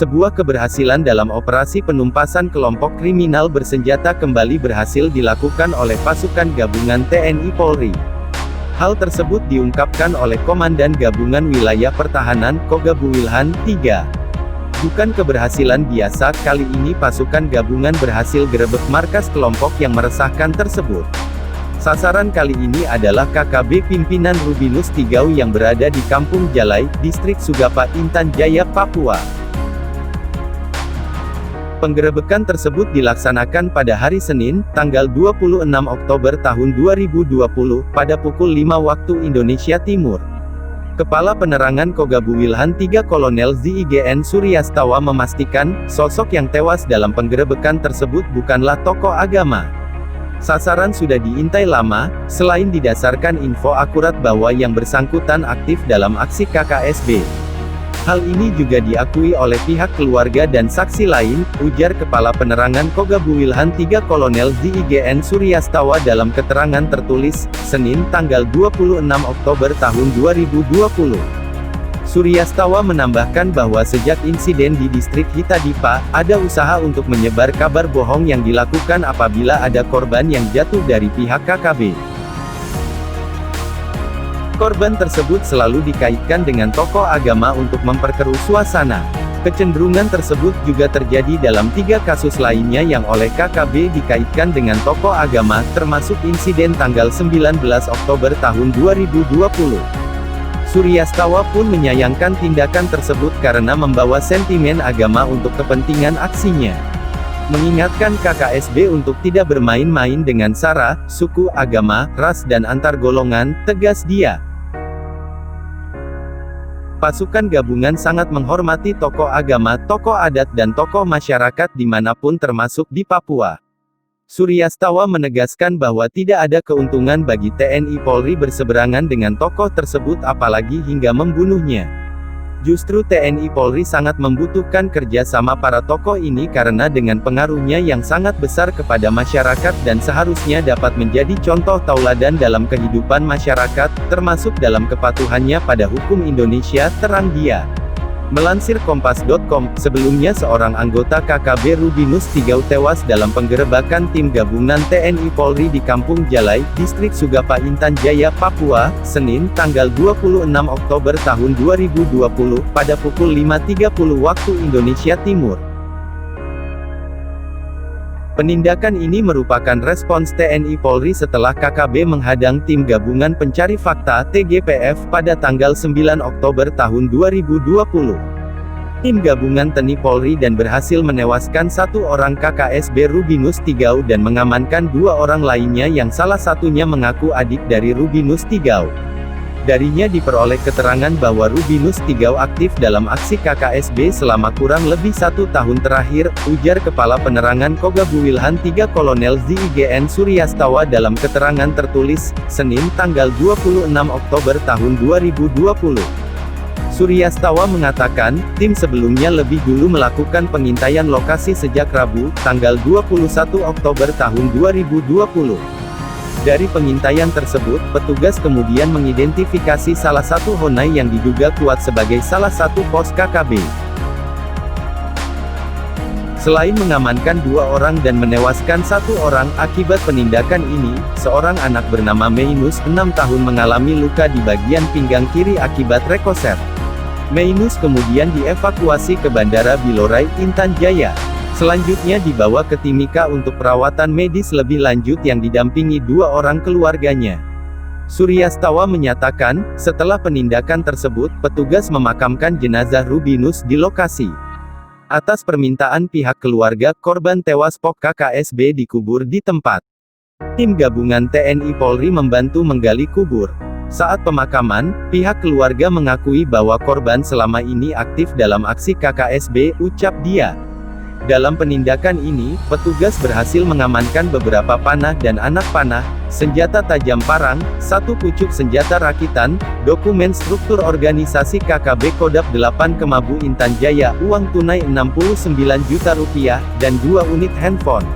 Sebuah keberhasilan dalam operasi penumpasan kelompok kriminal bersenjata kembali berhasil dilakukan oleh pasukan gabungan TNI Polri. Hal tersebut diungkapkan oleh Komandan Gabungan Wilayah Pertahanan, Kogabuwilhan, 3. Bukan keberhasilan biasa, kali ini pasukan gabungan berhasil gerebek markas kelompok yang meresahkan tersebut. Sasaran kali ini adalah KKB pimpinan Rubinus Tigau yang berada di Kampung Jalai, Distrik Sugapa, Intan Jaya, Papua. Penggerebekan tersebut dilaksanakan pada hari Senin, tanggal 26 Oktober tahun 2020, pada pukul 5 waktu Indonesia Timur. Kepala Penerangan Kogabuwilhan 3 Kolonel ZIGN Suryastawa memastikan, sosok yang tewas dalam penggerebekan tersebut bukanlah tokoh agama. Sasaran sudah diintai lama, selain didasarkan info akurat bahwa yang bersangkutan aktif dalam aksi KKSB. Hal ini juga diakui oleh pihak keluarga dan saksi lain, ujar Kepala Penerangan Kogabuwilhan 3 Kolonel ZIGN Suryastawa dalam keterangan tertulis, Senin tanggal 26 Oktober tahun 2020. Suryastawa menambahkan bahwa sejak insiden di distrik Hitadipa, ada usaha untuk menyebar kabar bohong yang dilakukan apabila ada korban yang jatuh dari pihak KKB. Korban tersebut selalu dikaitkan dengan tokoh agama untuk memperkeruh suasana. Kecenderungan tersebut juga terjadi dalam 3 kasus lainnya yang oleh KKB dikaitkan dengan tokoh agama, termasuk insiden tanggal 19 Oktober tahun 2020. Suryastawa pun menyayangkan tindakan tersebut karena membawa sentimen agama untuk kepentingan aksinya. Mengingatkan KKSB untuk tidak bermain-main dengan sara, suku, agama, ras dan antar golongan, tegas dia. Pasukan gabungan sangat menghormati tokoh agama, tokoh adat dan tokoh masyarakat dimanapun termasuk di Papua. Suryastawa menegaskan bahwa tidak ada keuntungan bagi TNI Polri berseberangan dengan tokoh tersebut apalagi hingga membunuhnya. Justru TNI Polri sangat membutuhkan kerjasama para tokoh ini karena dengan pengaruhnya yang sangat besar kepada masyarakat dan seharusnya dapat menjadi contoh tauladan dalam kehidupan masyarakat, termasuk dalam kepatuhannya pada hukum Indonesia, terang dia. Melansir Kompas.com, sebelumnya seorang anggota KKB Rubinus Tigau tewas dalam penggerebekan tim gabungan TNI Polri di Kampung Jalai, Distrik Sugapa, Intan Jaya, Papua, Senin, tanggal 26 Oktober tahun 2020, pada pukul 5.30 waktu Indonesia Timur. Penindakan ini merupakan respons TNI Polri setelah KKB menghadang tim gabungan pencari fakta (TGPF) pada tanggal 9 Oktober tahun 2020. Tim gabungan TNI Polri dan berhasil menewaskan 1 orang KKSB Rubinus Tigau dan mengamankan 2 orang lainnya yang salah satunya mengaku adik dari Rubinus Tigau. Darinya diperoleh keterangan bahwa Rubinus Tigau aktif dalam aksi KKSB selama kurang lebih 1 tahun terakhir, ujar Kepala Penerangan Kogabuwilhan 3 Kolonel ZIGN Suryastawa dalam keterangan tertulis, Senin tanggal 26 Oktober tahun 2020. Suryastawa mengatakan, tim sebelumnya lebih dulu melakukan pengintaian lokasi sejak Rabu, tanggal 21 Oktober tahun 2020. Dari pengintaian tersebut, petugas kemudian mengidentifikasi salah satu honai yang diduga kuat sebagai salah satu pos KKB. Selain mengamankan 2 orang dan menewaskan 1 orang, akibat penindakan ini, seorang anak bernama Mainus, 6 tahun mengalami luka di bagian pinggang kiri akibat rekoset. Mainus kemudian dievakuasi ke Bandara Bilorai, Intan Jaya. Selanjutnya dibawa ke Timika untuk perawatan medis lebih lanjut yang didampingi 2 orang keluarganya. Suryastawa menyatakan, setelah penindakan tersebut, petugas memakamkan jenazah Rubinus di lokasi. Atas permintaan pihak keluarga, korban tewas POK KKSB dikubur di tempat. Tim gabungan TNI Polri membantu menggali kubur. Saat pemakaman, pihak keluarga mengakui bahwa korban selama ini aktif dalam aksi KKSB, ucap dia. Dalam penindakan ini, petugas berhasil mengamankan beberapa panah dan anak panah, senjata tajam parang, 1 pucuk senjata rakitan, dokumen struktur organisasi KKB Kodap 8 Kemabu Intan Jaya, uang tunai Rp69 juta, dan 2 unit handphone.